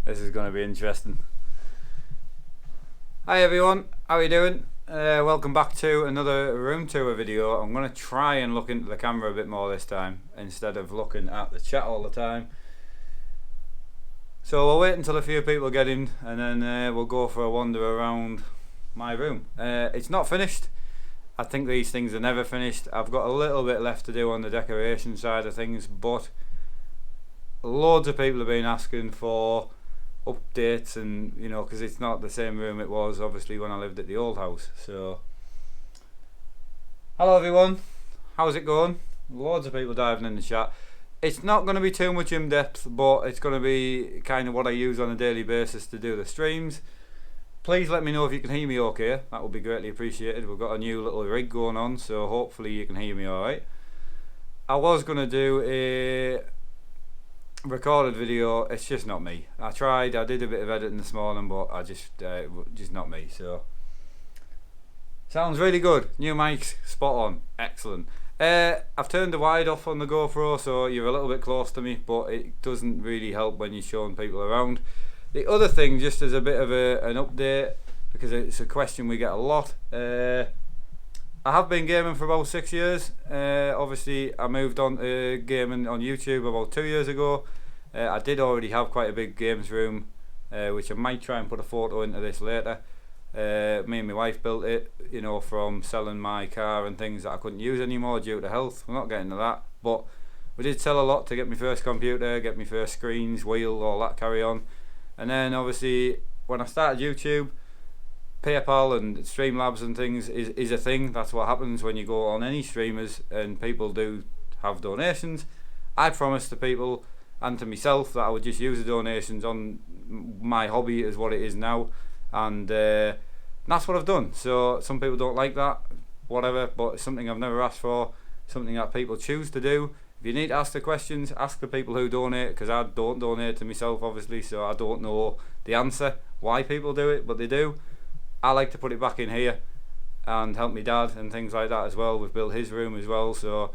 This is going to be interesting. Hi everyone, how are you doing? Welcome back to another room tour video. I'm going to try and look into the camera a bit more this time instead of looking at the chat all the time. So we'll wait until a few people get in and then we'll go for a wander around my room. It's not finished. I think these things are never finished. I've got a little bit left to do on the decoration side of things, but loads of people have been asking for updates, and you know, because it's not the same room it was obviously when I lived at the old house. So hello everyone, how's it going? Loads of people diving in the chat. It's not going to be too much in depth, but it's going to be kind of what I use on a daily basis to do the streams. Please let me know if you can hear me okay, that would be greatly appreciated. We've got a new little rig going on, so hopefully you can hear me alright. I was going to do a recorded video, it's just not me. I did a bit of editing this morning, but I just not me. So sounds really good. New mics, spot on, excellent. I've turned the wide off on the GoPro, so you're a little bit close to me, but it doesn't really help when you're showing people around. The other thing, just as a bit of an update, because it's a question we get a lot, I have been gaming for about 6 years. Obviously I moved on to gaming on YouTube about 2 years ago. I did already have quite a big games room, which I might try and put a photo into this later. Me and my wife built it, you know, from selling my car and things that I couldn't use anymore due to health. We're not getting to that, but we did sell a lot to get my first computer, get my first screens, wheel, all that carry on. And then obviously when I started YouTube, PayPal and Streamlabs and things is a thing. That's what happens when you go on any streamers and people do have donations. I promised to people and to myself that I would just use the donations on my hobby as what it is now, and that's what I've done. So some people don't like that, whatever, but it's something I've never asked for, something that people choose to do. If you need to ask the questions, ask the people who donate, because I don't donate to myself obviously, so I don't know the answer why people do it, but they do. I like to put it back in here and help my dad and things like that as well. We've built his room as well, so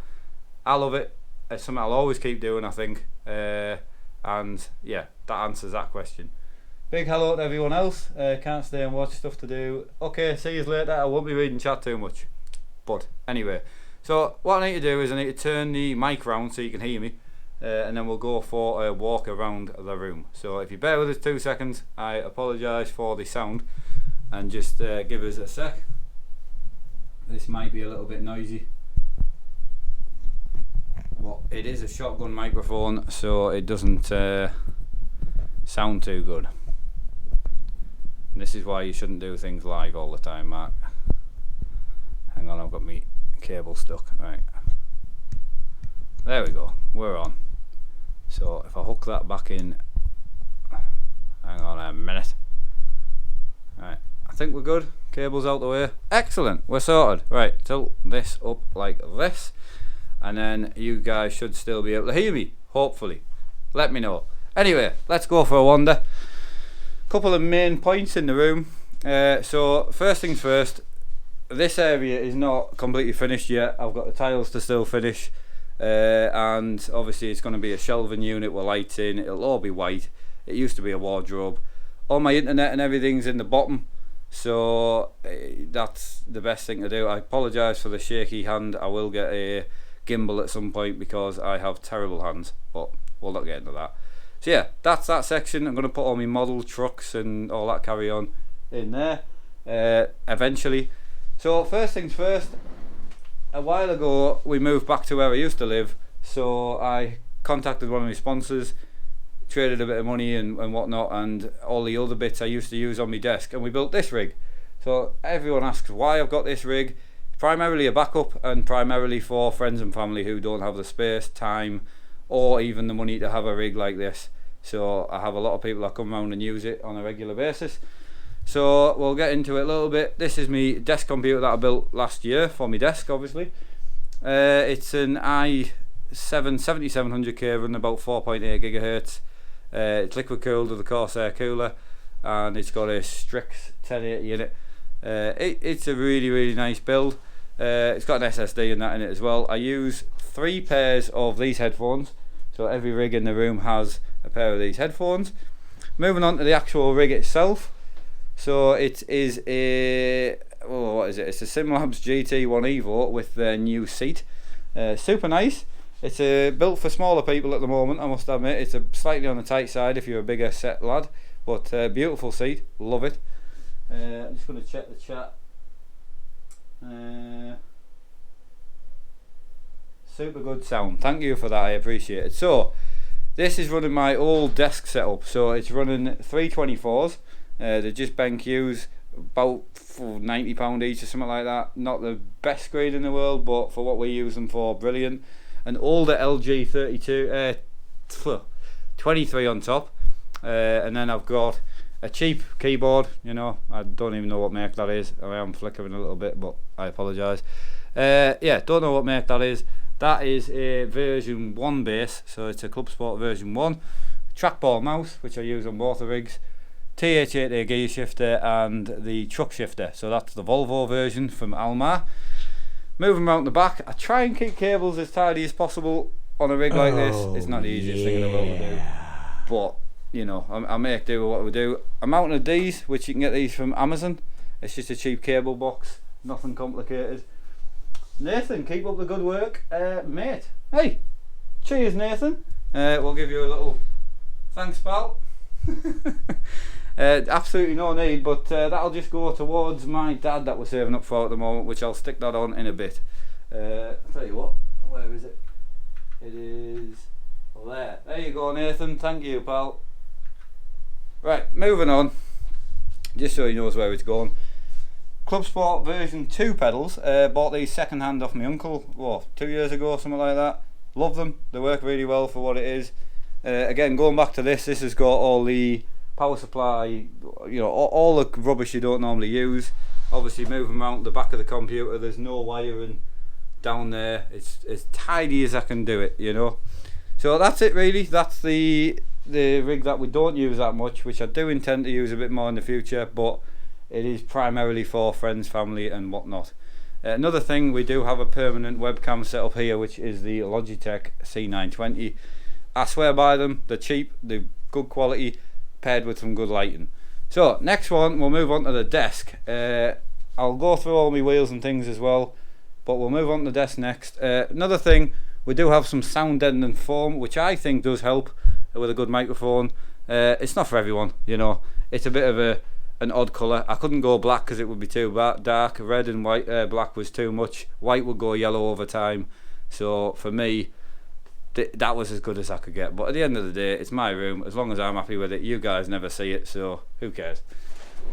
I love it. It's something I'll always keep doing, I think. And yeah, that answers that question. Big hello to everyone else. Can't stay and watch, stuff to do. Okay, see you later. I won't be reading chat too much, but anyway, so what I need to do is I need to turn the mic round so you can hear me, and then we'll go for a walk around the room. So if you bear with us 2 seconds, I apologise for the sound, and just give us a sec. This might be a little bit noisy, but it is a shotgun microphone, so it doesn't sound too good. And this is why you shouldn't do things live all the time, Mark. Hang on, I've got my cable stuck. Right, there we go, we're on. So if I hook that back in, hang on a minute. Right, I think we're good. Cable's out the way. Excellent, we're sorted. Right, tilt this up like this, and then you guys should still be able to hear me, hopefully. Let me know. Anyway, let's go for a wander. Couple of main points in the room. So first things first, this area is not completely finished yet. I've got the tiles to still finish, and obviously it's going to be a shelving unit with lights in. It'll all be white. It used to be a wardrobe. All my internet and everything's in the bottom, so that's the best thing to do. I apologise for the shaky hand. I will get a gimbal at some point because I have terrible hands, but we'll not get into that. So yeah, that's that section. I'm going to put all my model trucks and all that carry on in there eventually. So first things first, a while ago we moved back to where I used to live, so I contacted one of my sponsors, traded a bit of money and whatnot, and all the other bits I used to use on my desk, and we built this rig. So everyone asks why I've got this rig. Primarily a backup, and primarily for friends and family who don't have the space, time, or even the money to have a rig like this. So I have a lot of people that come around and use it on a regular basis. So we'll get into it a little bit. This is my desk computer that I built last year for my desk, obviously. It's an i7 7700K running about 4.8 gigahertz. It's liquid cooled with a Corsair cooler, and it's got a Strix 1080 in it. It's a really nice build. It's got an SSD and that in it as well. I use 3 pairs of these headphones, so every rig in the room has a pair of these headphones. Moving on to the actual rig itself. So it is a, what is it? It's a SimLabs GT1 Evo with their new seat. Super nice. It's built for smaller people at the moment, I must admit. It's slightly on the tight side if you're a bigger set lad, but beautiful seat, love it. I'm just going to check the chat. Super good sound, thank you for that, I appreciate it. So this is running my old desk setup, so it's running 324s. They're just BenQs, about £90 each or something like that. Not the best screen in the world, but for what we use them for, brilliant. An older LG 23 on top, and then I've got a cheap keyboard. You know, I don't even know what make that is. I am flickering a little bit, but I apologise. Yeah, don't know what make that is. That is a version 1 base, so it's a Club Sport version 1. Trackball mouse, which I use on both the rigs. TH8A gear shifter and the truck shifter. So that's the Volvo version from Almar. Moving around the back, I try and keep cables as tidy as possible on a rig like this. It's not the easiest thing in the world to do, but you know, I make do with what we do. I'm mounting these, which you can get these from Amazon. It's just a cheap cable box, nothing complicated. Nathan, keep up the good work, mate. Hey, cheers, Nathan. We'll give you a little thanks, pal. Absolutely no need, but that'll just go towards my dad that we're saving up for at the moment, which I'll stick that on in a bit. I'll tell you what, where is it? It is there. There you go, Nathan. Thank you, pal. Right, moving on, just so he knows where it's going. Club Sport version 2 pedals. Bought these second hand off my uncle, 2 years ago, something like that. Love them, they work really well for what it is. Again, going back to this has got all the power supply, you know, all the rubbish you don't normally use. Obviously moving around the back of the computer, there's no wiring down there. It's as tidy as I can do it, you know. So that's it really. That's the rig that we don't use that much, which I do intend to use a bit more in the future, but it is primarily for friends, family and whatnot. Another thing, we do have a permanent webcam set up here, which is the Logitech C920. I swear by them, they're cheap, they're good quality, paired with some good lighting. So next one, we'll move on to the desk. I'll go through all my wheels and things as well, but we'll move on to the desk next. Another thing, we do have some sound deadening foam, which I think does help with a good microphone. It's not for everyone, you know. It's a bit of an odd colour. I couldn't go black because it would be too dark. Red and white, black was too much. White would go yellow over time. So for me, that was as good as I could get. But at the end of the day, it's my room. As long as I'm happy with it, you guys never see it, so who cares?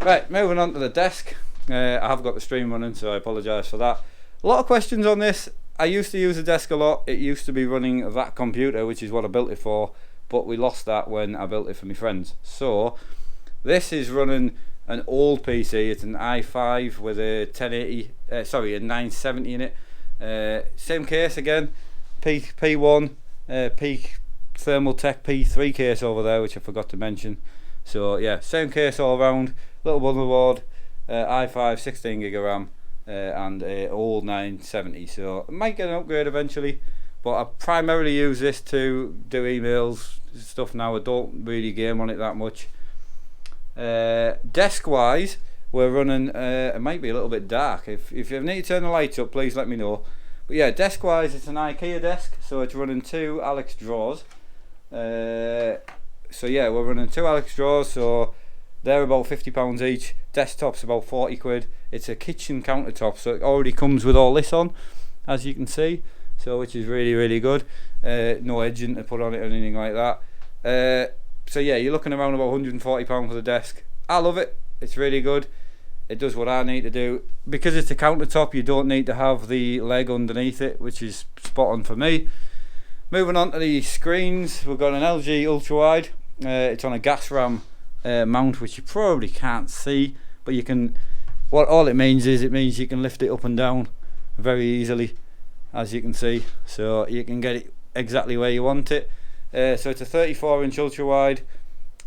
Right, moving on to the desk. I have got the stream running, so I apologise for that. A lot of questions on this. I used to use the desk a lot. It used to be running that computer, which is what I built it for, but we lost that when I built it for my friends. So this is running an old PC. It's an i5 with a 970 in it. Same case again, P1, Peak Thermal Tech P3 case over there, which I forgot to mention. So yeah, same case all around. Little motherboard, i5 16GB of RAM, and a old 970. So I might get an upgrade eventually, but I primarily use this to do emails stuff now. I don't really game on it that much. Desk wise, we're running, it might be a little bit dark. If you need to turn the lights up, please let me know. But yeah, desk wise, it's an IKEA desk, so it's running 2 Alex drawers. So yeah, we're running 2 Alex drawers, so they're about £50 each. Desktop's about 40 quid. It's a kitchen countertop, so it already comes with all this on, as you can see, so which is really, really good. No edging to put on it or anything like that. So yeah, you're looking around about £140 for the desk. I love it, it's really good. It does what I need to do. Because it's a countertop, you don't need to have the leg underneath it, which is spot on for me. Moving on to the screens, we've got an LG ultra wide. It's on a gas ram mount, which you probably can't see, but you can. What all it means is, it means you can lift it up and down very easily, as you can see. So you can get it exactly where you want it. So it's a 34-inch ultra wide.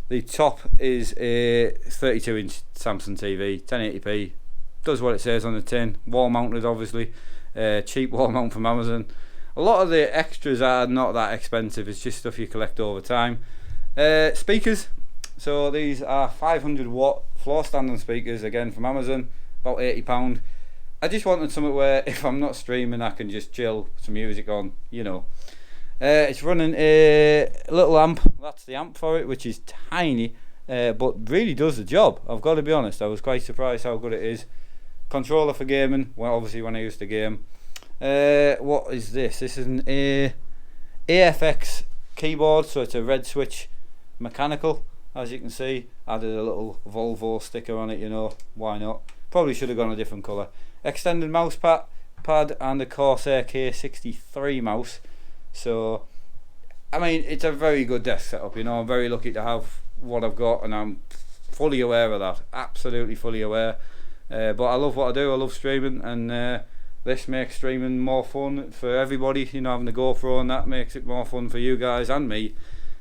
The top is a 32-inch Samsung TV, 1080p. Does what it says on the tin. Wall mounted, obviously. Cheap wall mount from Amazon. A lot of the extras are not that expensive. It's just stuff you collect over time. Speakers. So these are 500 watt floor standing speakers, again from Amazon, about £80. I just wanted something where if I'm not streaming I can just chill, some music on, you know. It's running a little amp, that's the amp for it, which is tiny, but really does the job. I've got to be honest, I was quite surprised how good it is. Controller for gaming, well obviously when I used to game. What is this? This is an AFX keyboard, so it's a red switch mechanical. As you can see, added a little Volvo sticker on it, you know, why not? Probably should have gone a different colour. Extended mouse pad and a Corsair K63 mouse. So, I mean, it's a very good desk setup, you know. I'm very lucky to have what I've got, and I'm fully aware of that. Absolutely fully aware. But I love what I do, I love streaming, and this makes streaming more fun for everybody, you know, having the GoPro and that makes it more fun for you guys and me.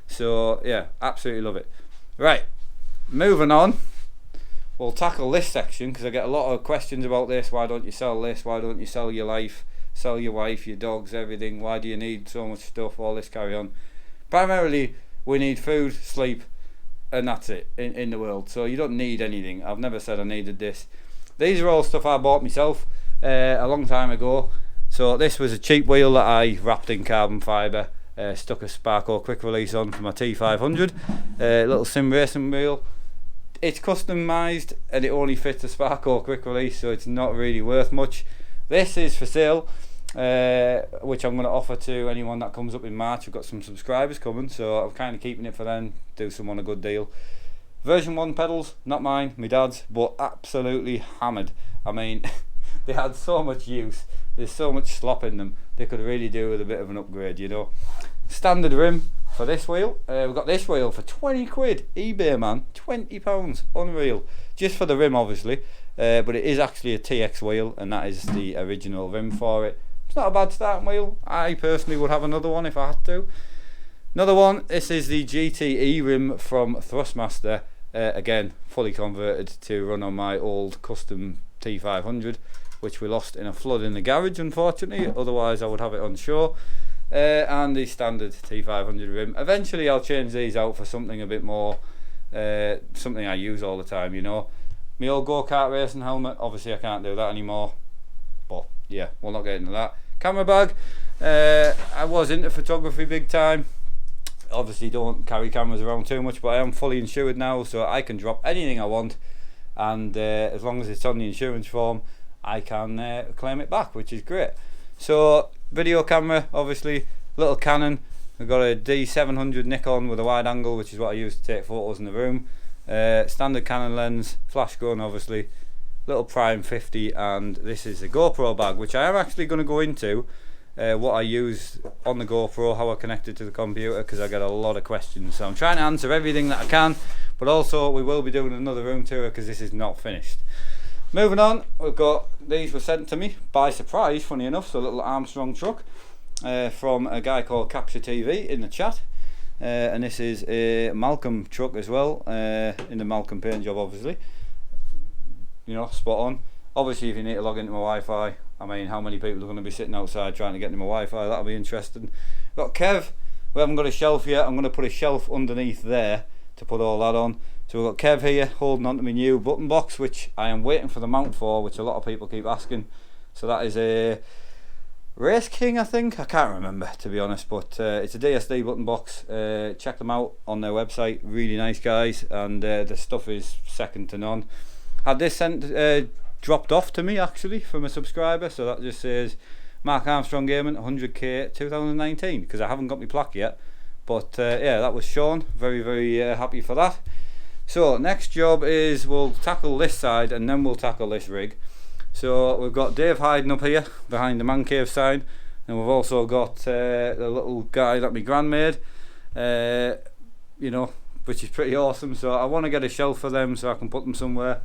So, yeah, absolutely love it. Right, moving on, we'll tackle this section because I get a lot of questions about this. Why don't you sell this? Why don't you sell your life, sell your wife, your dogs, everything? Why do you need so much stuff, all this carry on? Primarily, we need food, sleep, and that's it in the world. So you don't need anything. I've never said I needed this. These are all stuff I bought myself a long time ago. So this was a cheap wheel that I wrapped in carbon fibre. Stuck a Sparco quick release on for my T500, little sim racing wheel. It's customised and it only fits a Sparco quick release, so it's not really worth much. This is for sale, which I'm going to offer to anyone that comes up in March. We've got some subscribers coming, so I'm kind of keeping it for them, do someone a good deal. Version 1 pedals, not mine, my dad's, but absolutely hammered. I mean, they had so much use, there's so much slop in them, they could really do with a bit of an upgrade, you know. Standard rim for this wheel, we've got this wheel for 20 quid, eBay man, £20, unreal, just for the rim obviously, but it is actually a TX wheel and that is the original rim for it. It's not a bad starting wheel, I personally would have another one if I had to. Another one, this is the GTE rim from Thrustmaster, again fully converted to run on my old custom T500, which we lost in a flood in the garage unfortunately, otherwise I would have it on show. And the standard T500 rim. Eventually I'll change these out for something a bit more, something I use all the time, you know. My old go-kart racing helmet, obviously I can't do that anymore, but yeah, we'll not get into that. Camera bag, I was into photography big time, obviously don't carry cameras around too much, but I am fully insured now, so I can drop anything I want, and as long as it's on the insurance form I can claim it back, which is great. So video camera, obviously little Canon, I've got a D700 Nikon with a wide angle, which is what I use to take photos in the room. Standard Canon lens, flash gun obviously, little Prime 50, and this is a GoPro bag, which I am actually going to go into what I use on the GoPro, how I connect it to the computer, because I get a lot of questions, so I'm trying to answer everything that I can, but also we will be doing another room tour because this is not finished. Moving on, we've got, these were sent to me by surprise, funny enough, so a little Armstrong truck from a guy called Capture TV in the chat, and this is a Malcolm truck as well, in the Malcolm paint job obviously, you know, spot on. Obviously if you need to log into my Wi-Fi, I mean how many people are going to be sitting outside trying to get into my Wi-Fi, that'll be interesting. Got Kev, we haven't got a shelf yet, I'm going to put a shelf underneath there to put all that on. So we've got Kev here holding on to my new button box, which I am waiting for the mount for, which a lot of people keep asking. So that is a Race King, I think, I can't remember to be honest, but it's a DSD button box. Check them out on their website, really nice guys, and the stuff is second to none. Had this sent dropped off to me actually from a subscriber, so that just says Mark Armstrong Gaming 100k 2019, because I haven't got my plaque yet, but yeah, that was Sean, very happy for that. So next job is we'll tackle this side and then we'll tackle this rig. So we've got Dave hiding up here behind the man cave sign, and we've also got the little guy that my gran made, you know, which is pretty awesome. So I want to get a shelf for them so I can put them somewhere.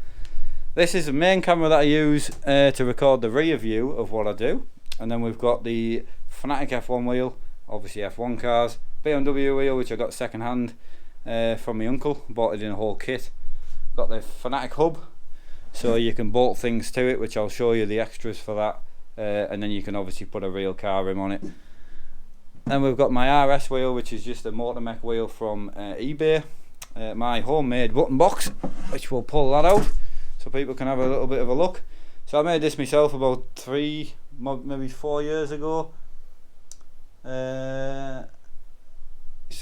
This is the main camera that I use to record the rear view of what I do, and then we've got the Fanatic F1 wheel, obviously F1 cars, BMW wheel which I got second hand from my uncle, bought it in a whole kit. Got the Fanatic hub, so you can bolt things to it, which I'll show you the extras for that, and then you can obviously put a real car rim on it. Then we've got my RS wheel, which is just a motor mech wheel from eBay. My homemade button box, which we'll pull that out so people can have a little bit of a look. So I made this myself about 3, maybe 4 years ago. So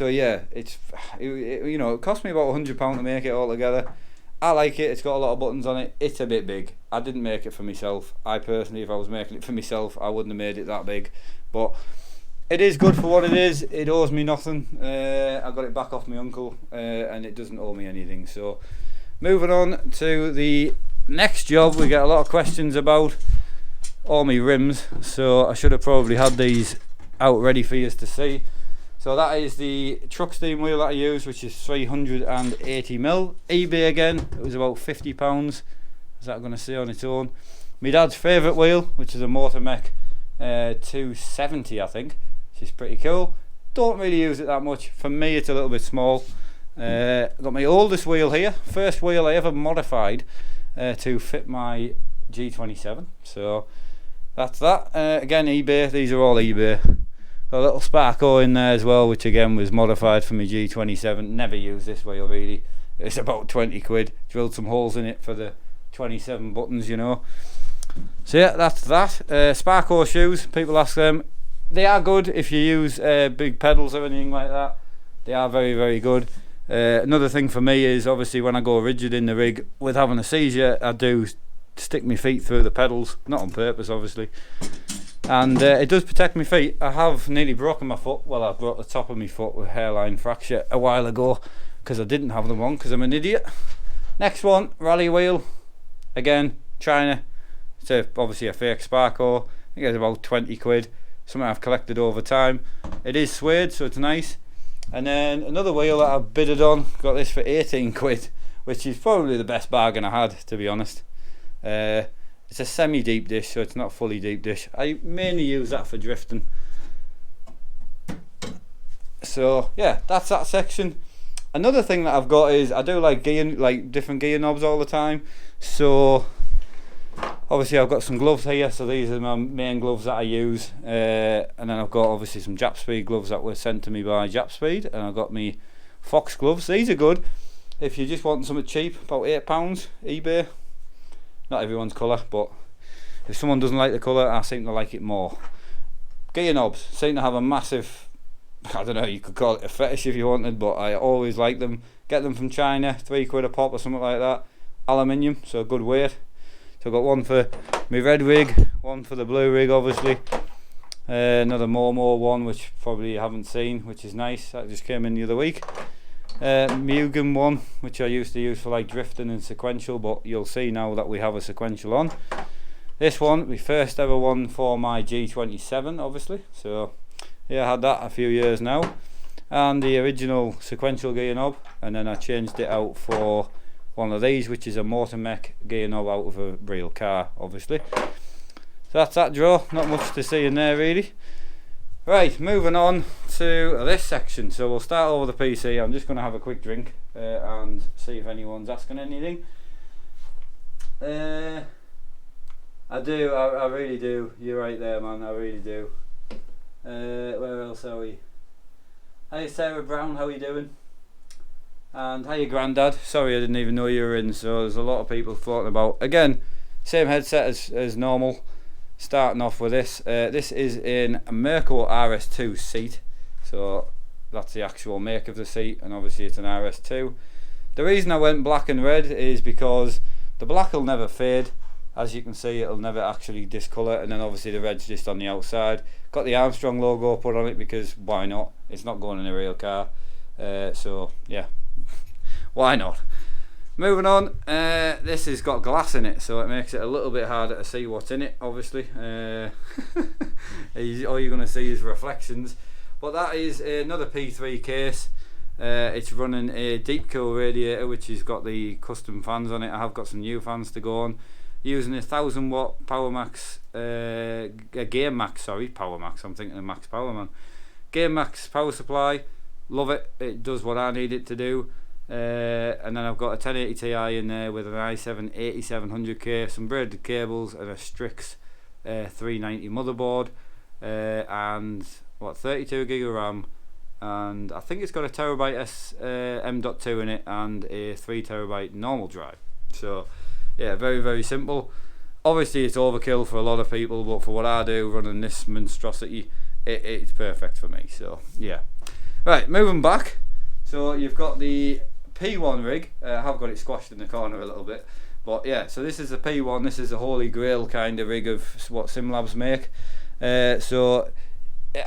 yeah, it cost me about £100 to make it all together. I like it. It's got a lot of buttons on it. It's a bit big. I didn't make it for myself. I personally, if I was making it for myself, I wouldn't have made it that big. But it is good for what it is. It owes me nothing. I got it back off my uncle, and it doesn't owe me anything. So moving on to the next job, we get a lot of questions about all my rims. So I should have probably had these out ready for you to see. So that is the truck steam wheel that I use, which is 380mm. eBay again, it was about £50. Is that going to say on its own? My dad's favourite wheel, which is a Motor Mech 270, I think, which is pretty cool. Don't really use it that much. For me, it's a little bit small. Got my oldest wheel here, first wheel I ever modified to fit my G27. So that's that. Again, eBay. These are all eBay. Got a little Sparko in there as well, which again was modified for my G27. Never used this wheel really. It's about 20 quid. Drilled some holes in it for the 27 buttons, you know. So yeah, that's that. Sparko shoes, people ask them. They are good if you use big pedals or anything like that. They are very, very good. Another thing for me is obviously when I go rigid in the rig with having a seizure, I do stick my feet through the pedals. Not on purpose, obviously. And it does protect my feet. I have nearly broken my foot. Well, I broke the top of my foot with hairline fracture a while ago because I didn't have them on because I'm an idiot. Next one, rally wheel. Again, China. It's obviously a fake Sparko. I think it's about 20 quid. Something I've collected over time. It is suede, so it's nice. And then another wheel that I've bidded on. Got this for 18 quid, which is probably the best bargain I had, to be honest. It's a semi-deep dish, so it's not fully deep dish. I mainly use that for drifting. So yeah, that's that section. Another thing that I've got is I do like different gear knobs all the time. So obviously I've got some gloves here, so these are my main gloves that I use. And then I've got obviously some Jap Speed gloves that were sent to me by Jap Speed, and I've got me Fox gloves. These are good if you just want something cheap, about £8 eBay. Not everyone's colour, but if someone doesn't like the colour, I seem to like it more. Gear knobs seem to have a massive, I don't know, you could call it a fetish if you wanted, but I always like them. Get them from China, 3 quid a pop or something like that. Aluminium, so good weight. So I've got one for my red rig, one for the blue rig obviously. Another Momo one, which probably you haven't seen, which is nice. That just came in the other week. Mugen one, which I used to use for like drifting and sequential, but you'll see now that we have a sequential on. This one, my first ever one for my G27 obviously, so yeah, I had that a few years now. And the original sequential gear knob, and then I changed it out for one of these, which is a Motor Mech gear knob out of a real car obviously. So that's that drawer, not much to see in there really. Right, moving on to this section. So we'll start over the PC. I'm just going to have a quick drink and see if anyone's asking anything. I really do. You're right there, man. I really do. Where else are we? Hi Sarah Brown, how are you doing? And hi Grandad. Sorry, I didn't even know you were in. So there's a lot of people floating about. Again, same headset as normal. Starting off with this. This is in a Merco RS2 seat. So that's the actual make of the seat, and obviously it's an RS2. The reason I went black and red is because the black will never fade. As you can see, it'll never actually discolour, and then obviously the red's just on the outside. Got the Armstrong logo put on it because why not? It's not going in a real car. So yeah, why not? Moving on, this has got glass in it, so it makes it a little bit harder to see what's in it, obviously. All you're going to see is reflections. But that is another P3 case. It's running a deep cool radiator, which has got the custom fans on it. I have got some new fans to go on. Using a 1000 watt Power Max, Game Max, sorry, Power Max, I'm thinking of Max Power Man. Game Max power supply, love it, it does what I need it to do. And then I've got a 1080 Ti in there with an i7 8700K, some braided cables and a Strix 390 motherboard. and what, 32 gig of RAM, and I think it's got a terabyte M.2 in it and a 3 terabyte normal drive. So yeah, very, very simple. Obviously it's overkill for a lot of people, but for what I do running this monstrosity, it's perfect for me. So yeah. Right, moving back. So you've got the P1 rig. I have got it squashed in the corner a little bit, but yeah, so this is the P1. This is a holy grail kind of rig of what SimLabs make. So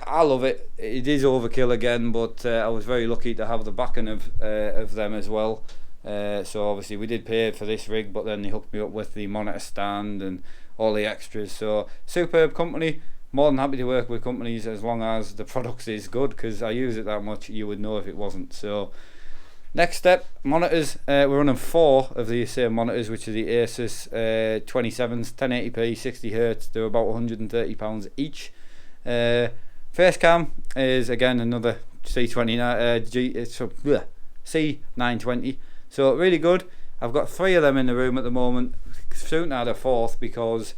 I love it. It is overkill again, but I was very lucky to have the backing of them as well. So obviously we did pay for this rig, but then they hooked me up with the monitor stand and all the extras. So superb company. More than happy to work with companies as long as the product is good, because I use it that much, you would know if it wasn't. So next step, monitors. We're running 4 of these same monitors, which are the Asus 27s, 1080p, 60Hz. They're about £130 each. Face cam is again another C920. So really good. I've got 3 of them in the room at the moment. Soon to add a 4th because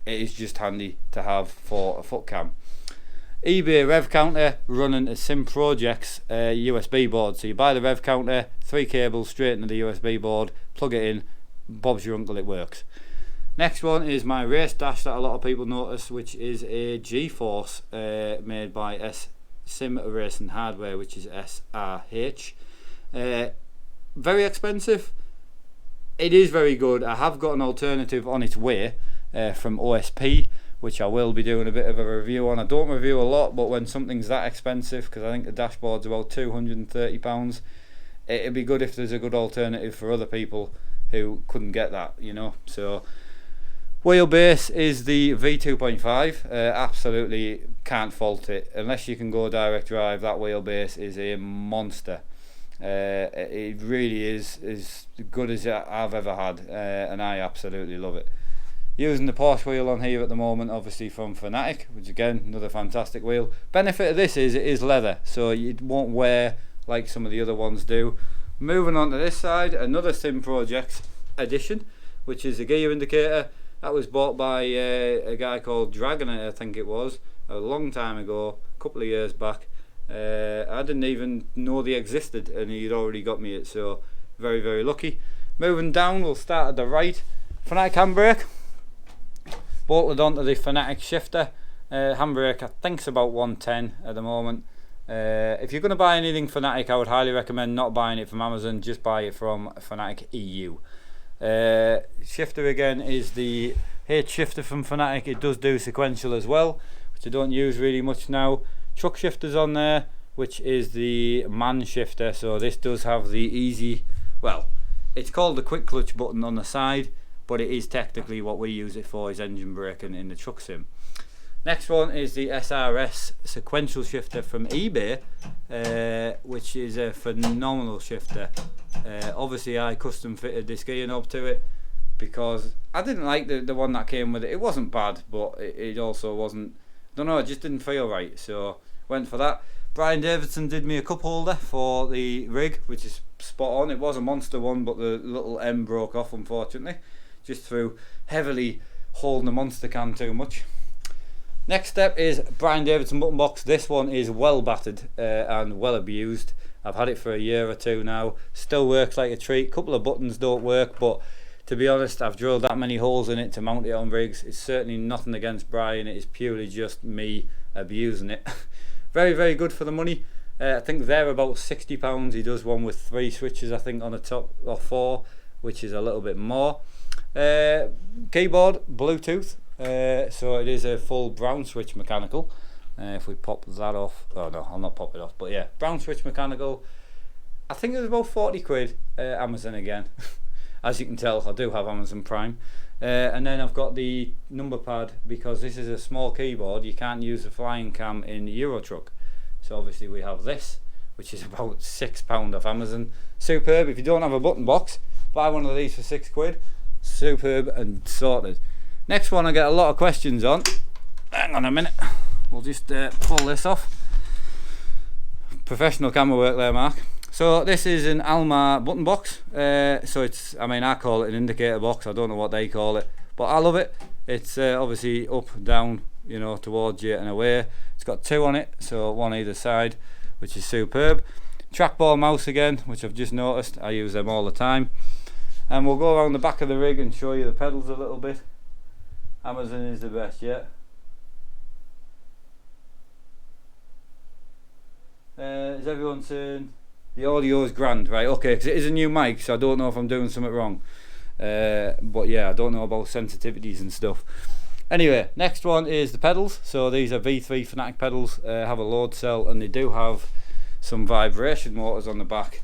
it is just handy to have for a foot cam. eBay rev counter running a Sim Projects USB board. So you buy the rev counter, 3 cables straight into the USB board, plug it in, Bob's your uncle, it works. Next one is my race dash that a lot of people notice, which is a G-Force made by Sim Racing Hardware, which is SRH. Very expensive. It is very good. I have got an alternative on its way from OSP, which I will be doing a bit of a review on. I don't review a lot, but when something's that expensive, because I think the dashboard's about £230, it'd be good if there's a good alternative for other people who couldn't get that, you know. So wheelbase is the V2.5. Absolutely can't fault it. Unless you can go direct drive, that wheelbase is a monster. It really is as good as I've ever had, and I absolutely love it. Using the Porsche wheel on here at the moment, obviously from Fanatic, which again, another fantastic wheel. Benefit of this is it is leather, so it won't wear like some of the other ones do. Moving on to this side, another Sim Projects edition, which is a gear indicator. That was bought by a guy called Dragon, I think it was, a long time ago, a couple of years back. I didn't even know they existed, and he'd already got me it, so very, very lucky. Moving down, we'll start at the right. Fanatic handbrake, bolted onto the Fanatic shifter. Handbrake I think is about 110 at the moment. If you're going to buy anything Fanatic, I would highly recommend not buying it from Amazon, just buy it from Fanatic EU. Shifter again is the H shifter from Fanatic. It does do sequential as well, which I don't use really much now. Truck shifters on there, which is the man shifter. So this does have the easy, well, it's called the quick clutch button on the side, but it is technically what we use it for, is engine braking in the truck sim. Next one is the SRS sequential shifter from eBay, which is a phenomenal shifter. Obviously I custom fitted this gear knob to it because I didn't like the one that came with it. It wasn't bad, but it also wasn't, I don't know, it just didn't feel right, so went for that. Brian Davidson did me a cup holder for the rig, which is spot on. It was a monster one, but the little M broke off unfortunately, just through heavily holding the monster can too much. Next step is Brian Davidson button box. This one is well battered and well abused. I've had it for a year or 2 now. Still works like a treat. Couple of buttons don't work, but to be honest, I've drilled that many holes in it to mount it on rigs. It's certainly nothing against Brian. It is purely just me abusing it. Very, very good for the money. I think they're about £60. He does one with 3 switches, I think, on the top, or 4, which is a little bit more. Keyboard, Bluetooth. So it is a full brown switch mechanical. If we pop that off, oh no, I'll not pop it off, but yeah, brown switch mechanical. I think it was about 40 quid. Amazon again. As you can tell, I do have Amazon Prime. And then I've got the number pad, because this is a small keyboard. You can't use the flying cam in Euro Truck. So obviously we have this, which is about £6 off Amazon. Superb. If you don't have a button box, buy one of these for 6 quid. Superb and sorted. Next one I get a lot of questions on. Hang on a minute. We'll just pull this off. Professional camera work there, Mark. So this is an Alma button box. So it's, I mean, I call it an indicator box. I don't know what they call it, but I love it. It's obviously up, down, you know, towards you and away. It's got 2 on it, so 1 either side, which is superb. Trackball mouse again, which I've just noticed, I use them all the time. And we'll go around the back of the rig and show you the pedals a little bit. Amazon is the best, yeah. Is everyone saying the audio is grand? Right, okay, because it is a new mic, so I don't know if I'm doing something wrong. But yeah, I don't know about sensitivities and stuff. Anyway, next one is the pedals. So these are V3 Fanatic pedals, have a load cell, and they do have some vibration motors on the back,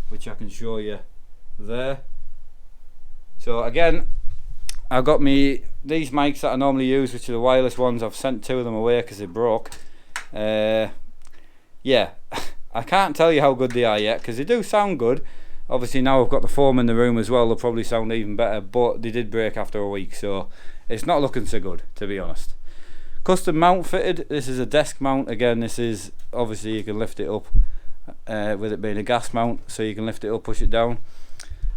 which I can show you there. So again, I've got these mics that I normally use, which are the wireless ones. I've sent 2 of them away because they broke. Yeah, I can't tell you how good they are yet, because they do sound good. Obviously now I've got the foam in the room as well, they'll probably sound even better, but they did break after a week, so it's not looking so good, to be honest. Custom mount fitted. This is a desk mount. Again, this is obviously you can lift it up with it being a gas mount, so you can lift it up, push it down.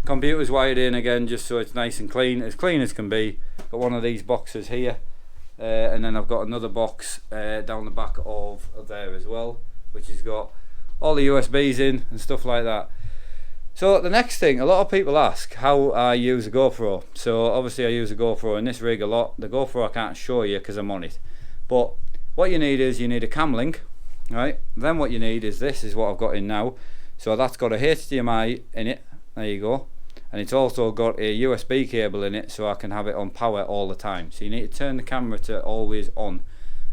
Computer's wired in again, just so it's nice and clean as can be. Got one of these boxes here, and then I've got another box down the back of there as well, which has got all the USBs in and stuff like that. So the next thing, a lot of people ask how I use a GoPro. So obviously I use a GoPro in this rig a lot. The GoPro I can't show you because I'm on it, but what you need is you need a cam link, right? Then what you need is this is what I've got in now. So that's got a HDMI in it, there you go, and it's also got a USB cable in it, so I can have it on power all the time. So you need to turn the camera to always on,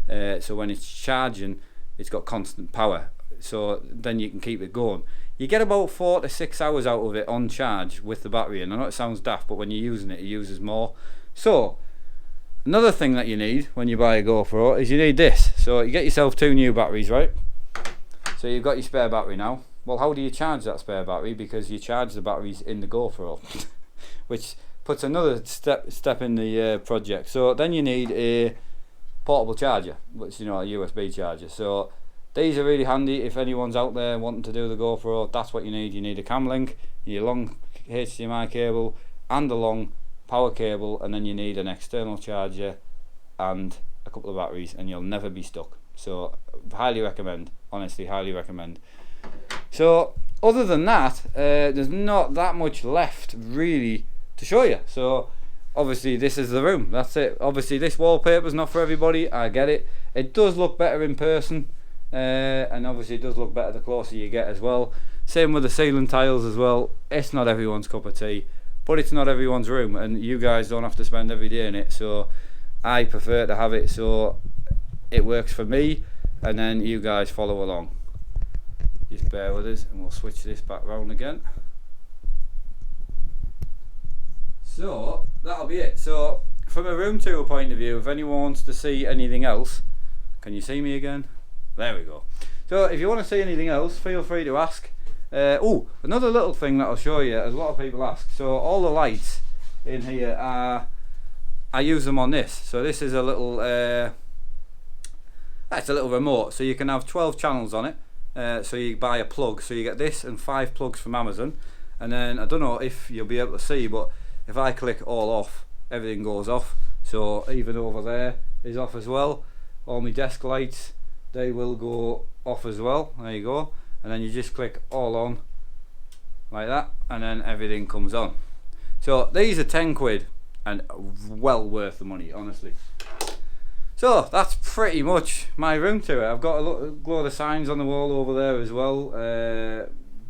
so when it's charging it's got constant power, so then you can keep it going. You get about 4 to 6 hours out of it on charge with the battery, and I know it sounds daft, but when you're using it, it uses more. So another thing that you need when you buy a GoPro is you need this. So you get yourself 2 new batteries, right? So you've got your spare battery now. Well, how do you charge that spare battery? Because you charge the batteries in the GoPro, which puts another step in the project. So then you need a portable charger, which, you know, a USB charger. So these are really handy if anyone's out there wanting to do the GoPro. That's what you need. You need a cam link, your long HDMI cable, and a long power cable, and then you need an external charger and a couple of batteries, and you'll never be stuck. So highly recommend, honestly, highly recommend. So other than that, there's not that much left really to show you. So obviously this is the room, that's it. Obviously this wallpaper's not for everybody, I get it. It does look better in person, and obviously it does look better the closer you get as well. Same with the ceiling tiles as well. It's not everyone's cup of tea, but it's not everyone's room, and you guys don't have to spend every day in it, so I prefer to have it so it works for me, and then you guys follow along. Just bear with us and we'll switch this back round again. So that'll be it. So from a room tour point of view, if anyone wants to see anything else, can you see me again? There we go. So if you want to see anything else, feel free to ask. Oh, another little thing that I'll show you, as a lot of people ask. So all the lights in here are, I use them on this. So this is a little it's a little remote, so you can have 12 channels on it. So you buy a plug, so you get this and 5 plugs from Amazon, and then I don't know if you'll be able to see, but if I click all off, everything goes off. So even over there is off as well. All my desk lights, they will go off as well. There you go. And then you just click all on like that, and then everything comes on. So these are 10 quid and well worth the money, honestly. So that's pretty much my room tour. I've got a load of signs on the wall over there as well,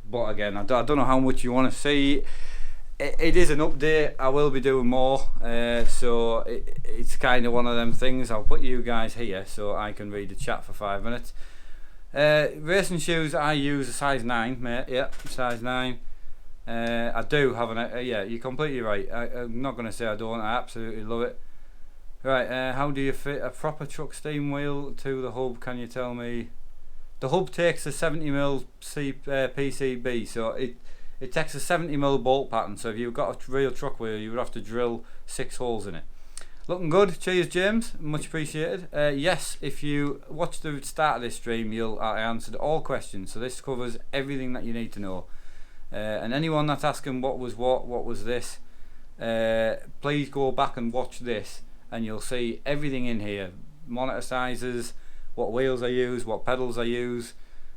but again, I don't know how much you want to see. It is an update. I will be doing more, so it's kind of one of them things. I'll put you guys here so I can read the chat for 5 minutes. Racing shoes, I use a size 9, mate. Yeah, size 9. I do have yeah, you're completely right. I'm not going to say I don't. I absolutely love it. Right, how do you fit a proper truck steam wheel to the hub? Can you tell me? The hub takes a 70mm PCB, so it takes a 70mm bolt pattern. So if you've got a real truck wheel, you would have to drill 6 holes in it. Looking good. Cheers, James. Much appreciated. Yes, if you watch the start of this stream, I answered all questions. So this covers everything that you need to know. And anyone that's asking what was this, please go back and watch this, and you'll see everything in here monitor sizes, what wheels I use, what pedals I use,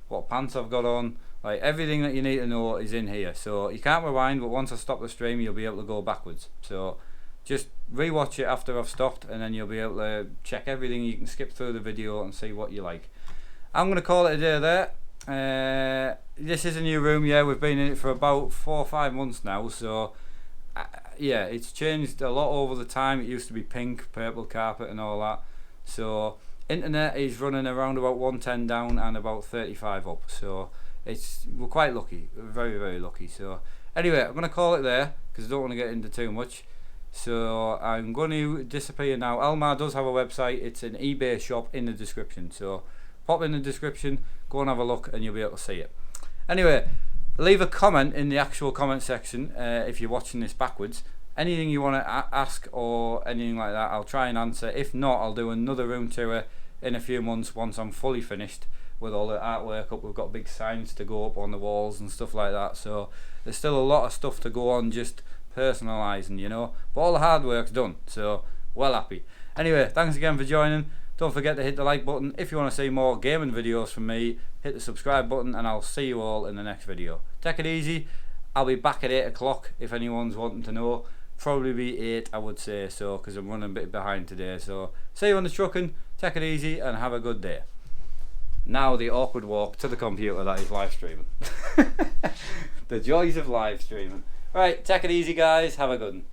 what pants I've got on. Like everything that you need to know is in here. So you can't rewind, but once I stop the stream you'll be able to go backwards. So just rewatch it after I've stopped, and then you'll be able to check everything. You can skip through the video and see what you like. I'm going to call it a day there. This is a new room. Yeah, we've been in it for about 4 or 5 months now. So yeah, it's changed a lot over the time. It used to be pink, purple carpet and all that. So internet is running around about 110 down and about 35 up. So we're quite lucky, very, very lucky. So anyway, I'm going to call it there because I don't want to get into too much. So I'm going to disappear now. Elmar does have a website. It's an eBay shop in the description. So pop in the description, go and have a look, and you'll be able to see it. Anyway, leave a comment in the actual comment section if you're watching this backwards. Anything you want to ask or anything like that, I'll try and answer. If not, I'll do another room tour in a few months once I'm fully finished with all the artwork up. We've got big signs to go up on the walls and stuff like that. So there's still a lot of stuff to go on, just personalising, you know. But all the hard work's done, so well happy. Anyway, thanks again for joining. Don't forget to hit the like button. If you want to see more gaming videos from me, hit the subscribe button, and I'll see you all in the next video. Take it easy. I'll be back at 8 o'clock if anyone's wanting to know. Probably be 8, I would say, so, because I'm running a bit behind today. So see you on the trucking. Take it easy and have a good day. Now the awkward walk to the computer that is live streaming. The joys of live streaming. Right, take it easy guys, have a good one.